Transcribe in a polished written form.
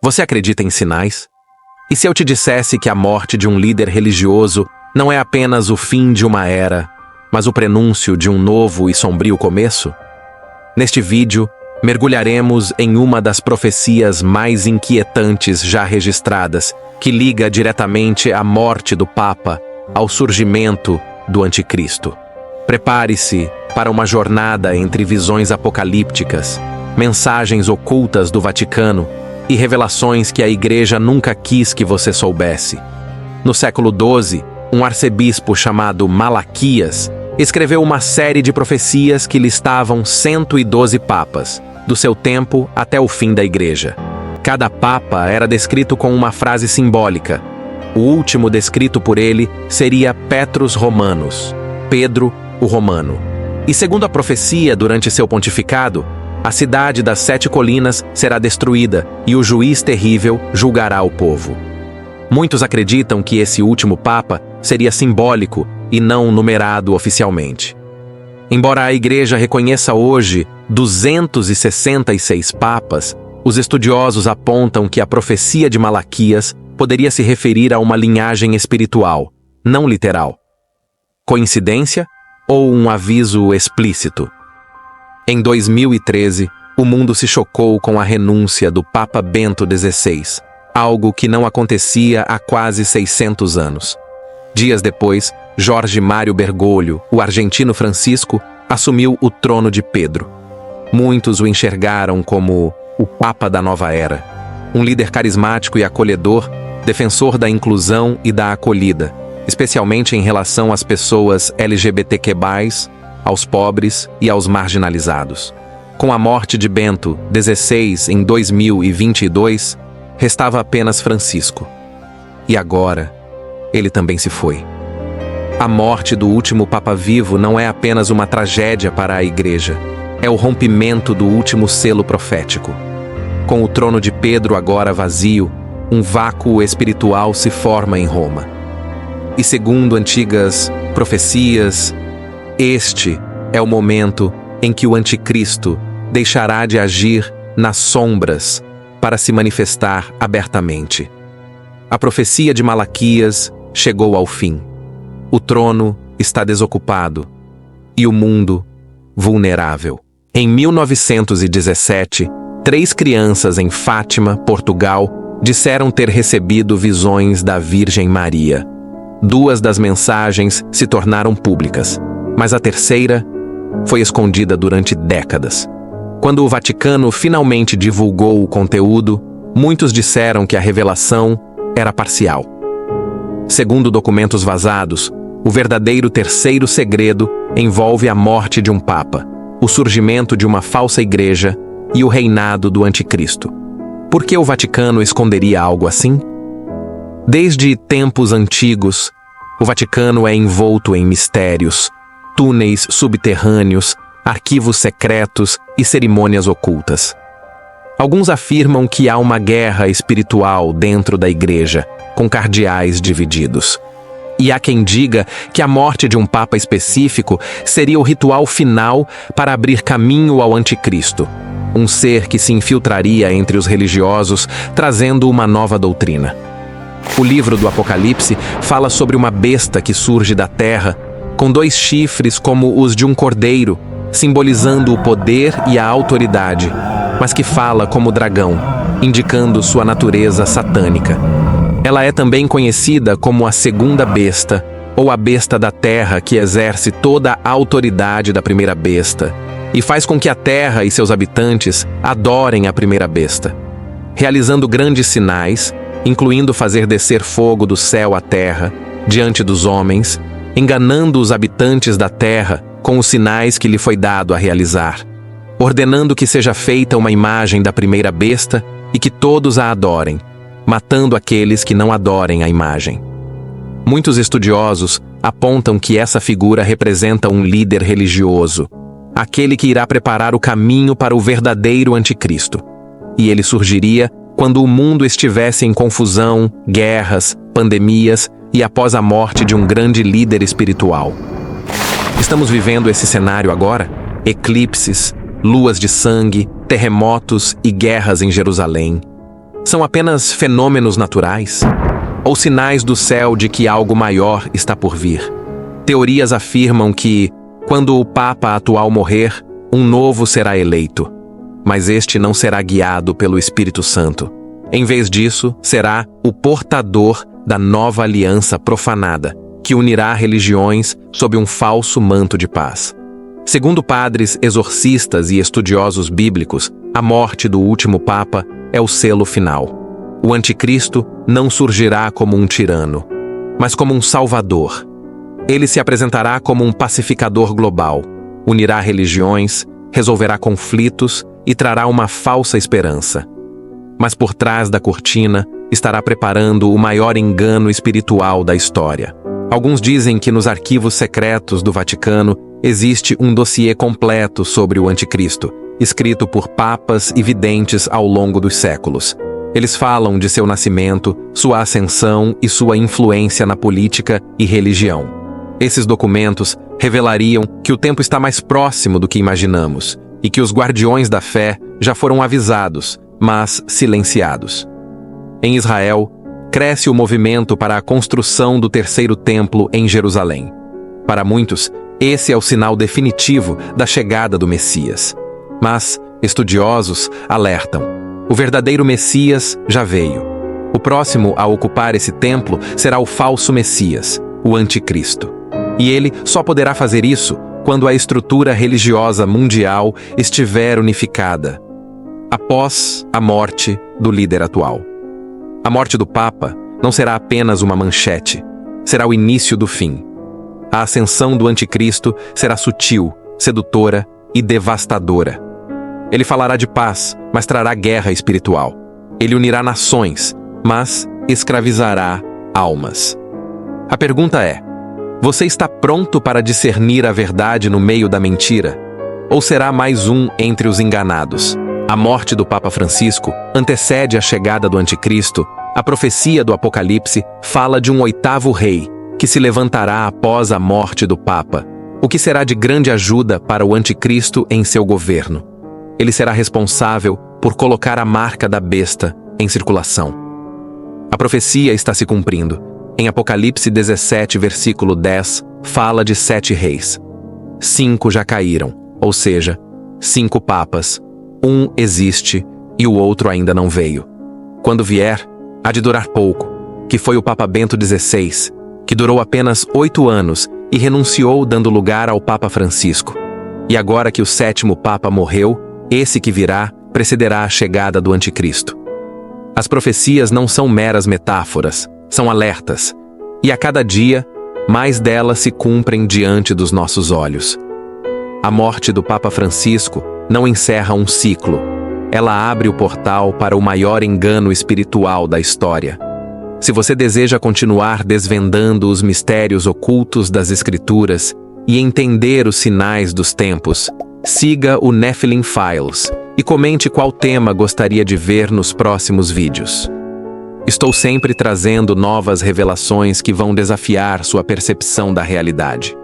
Você acredita em sinais? E se eu te dissesse que a morte de um líder religioso não é apenas o fim de uma era, mas o prenúncio de um novo e sombrio começo? Neste vídeo, mergulharemos em uma das profecias mais inquietantes já registradas, que liga diretamente a morte do Papa ao surgimento do Anticristo. Prepare-se para uma jornada entre visões apocalípticas, mensagens ocultas do Vaticano e revelações que a Igreja nunca quis que você soubesse. No século XII, um arcebispo chamado Malaquias escreveu uma série de profecias que listavam 112 papas, do seu tempo até o fim da Igreja. Cada papa era descrito com uma frase simbólica. O último descrito por ele seria Petrus Romanus, Pedro o Romano. E segundo a profecia, durante seu pontificado, a cidade das 7 colinas será destruída e o juiz terrível julgará o povo. Muitos acreditam que esse último papa seria simbólico e não numerado oficialmente. Embora a Igreja reconheça hoje 266 papas, os estudiosos apontam que a profecia de Malaquias poderia se referir a uma linhagem espiritual, não literal. Coincidência ou um aviso explícito? Em 2013, o mundo se chocou com a renúncia do Papa Bento XVI, algo que não acontecia há quase 600 anos. Dias depois, Jorge Mário Bergoglio, o argentino Francisco, assumiu o trono de Pedro. Muitos o enxergaram como o Papa da nova era, um líder carismático e acolhedor, defensor da inclusão e da acolhida, especialmente em relação às pessoas LGBTQ+, aos pobres e aos marginalizados. Com a morte de Bento XVI em 2022, restava apenas Francisco. E agora, ele também se foi. A morte do último Papa vivo não é apenas uma tragédia para a Igreja, é o rompimento do último selo profético. Com o trono de Pedro agora vazio, um vácuo espiritual se forma em Roma. E segundo antigas profecias, este é o momento em que o Anticristo deixará de agir nas sombras para se manifestar abertamente. A profecia de Malaquias chegou ao fim. O trono está desocupado e o mundo vulnerável. Em 1917, 3 crianças em Fátima, Portugal, disseram ter recebido visões da Virgem Maria. 2 das mensagens se tornaram públicas, mas a terceira foi escondida durante décadas. Quando o Vaticano finalmente divulgou o conteúdo, muitos disseram que a revelação era parcial. Segundo documentos vazados, o verdadeiro terceiro segredo envolve a morte de um papa, o surgimento de uma falsa igreja e o reinado do Anticristo. Por que o Vaticano esconderia algo assim? Desde tempos antigos, o Vaticano é envolto em mistérios, túneis subterrâneos, arquivos secretos e cerimônias ocultas. Alguns afirmam que há uma guerra espiritual dentro da Igreja, com cardeais divididos. E há quem diga que a morte de um papa específico seria o ritual final para abrir caminho ao Anticristo, um ser que se infiltraria entre os religiosos, trazendo uma nova doutrina. O livro do Apocalipse fala sobre uma besta que surge da terra, com 2 chifres como os de um cordeiro, simbolizando o poder e a autoridade, mas que fala como dragão, indicando sua natureza satânica. Ela é também conhecida como a segunda besta, ou a besta da terra que exerce toda a autoridade da primeira besta, e faz com que a terra e seus habitantes adorem a primeira besta, realizando grandes sinais, incluindo fazer descer fogo do céu à terra, diante dos homens, enganando os habitantes da terra com os sinais que lhe foi dado a realizar, ordenando que seja feita uma imagem da primeira besta e que todos a adorem, matando aqueles que não adorem a imagem. Muitos estudiosos apontam que essa figura representa um líder religioso, aquele que irá preparar o caminho para o verdadeiro Anticristo. E ele surgiria quando o mundo estivesse em confusão, guerras, pandemias e após a morte de um grande líder espiritual. Estamos vivendo esse cenário agora? Eclipses, luas de sangue, terremotos e guerras em Jerusalém. São apenas fenômenos naturais? Ou sinais do céu de que algo maior está por vir? Teorias afirmam que, quando o Papa atual morrer, um novo será eleito. Mas este não será guiado pelo Espírito Santo. Em vez disso, será o portador da nova aliança profanada, que unirá religiões sob um falso manto de paz. Segundo padres, exorcistas e estudiosos bíblicos, a morte do último Papa é o selo final. O anticristo não surgirá como um tirano, mas como um salvador. Ele se apresentará como um pacificador global, unirá religiões, resolverá conflitos e trará uma falsa esperança. Mas por trás da cortina estará preparando o maior engano espiritual da história. Alguns dizem que nos arquivos secretos do Vaticano existe um dossiê completo sobre o anticristo, escrito por papas e videntes ao longo dos séculos. Eles falam de seu nascimento, sua ascensão e sua influência na política e religião. Esses documentos revelariam que o tempo está mais próximo do que imaginamos e que os guardiões da fé já foram avisados, mas silenciados. Em Israel, cresce o movimento para a construção do terceiro templo em Jerusalém. Para muitos, esse é o sinal definitivo da chegada do Messias. Mas estudiosos alertam: o verdadeiro Messias já veio. O próximo a ocupar esse templo será o falso Messias, o Anticristo. E ele só poderá fazer isso quando a estrutura religiosa mundial estiver unificada, após a morte do líder atual. A morte do Papa não será apenas uma manchete, será o início do fim. A ascensão do Anticristo será sutil, sedutora e devastadora. Ele falará de paz, mas trará guerra espiritual. Ele unirá nações, mas escravizará almas. A pergunta é: você está pronto para discernir a verdade no meio da mentira? Ou será mais um entre os enganados? A morte do Papa Francisco antecede a chegada do Anticristo. A profecia do Apocalipse fala de um oitavo rei, que se levantará após a morte do Papa, o que será de grande ajuda para o Anticristo em seu governo. Ele será responsável por colocar a marca da besta em circulação. A profecia está se cumprindo. Em Apocalipse 17, versículo 10, fala de 7 reis. 5 já caíram, ou seja, 5 papas. Um existe e o outro ainda não veio. Quando vier, há de durar pouco, que foi o Papa Bento XVI, que durou apenas 8 anos e renunciou, dando lugar ao Papa Francisco. E agora que o 7º Papa morreu, esse que virá precederá a chegada do Anticristo. As profecias não são meras metáforas, são alertas, e a cada dia, mais delas se cumprem diante dos nossos olhos. A morte do Papa Francisco não encerra um ciclo, ela abre o portal para o maior engano espiritual da história. Se você deseja continuar desvendando os mistérios ocultos das Escrituras e entender os sinais dos tempos, siga o Nephilim Files e comente qual tema gostaria de ver nos próximos vídeos. Estou sempre trazendo novas revelações que vão desafiar sua percepção da realidade.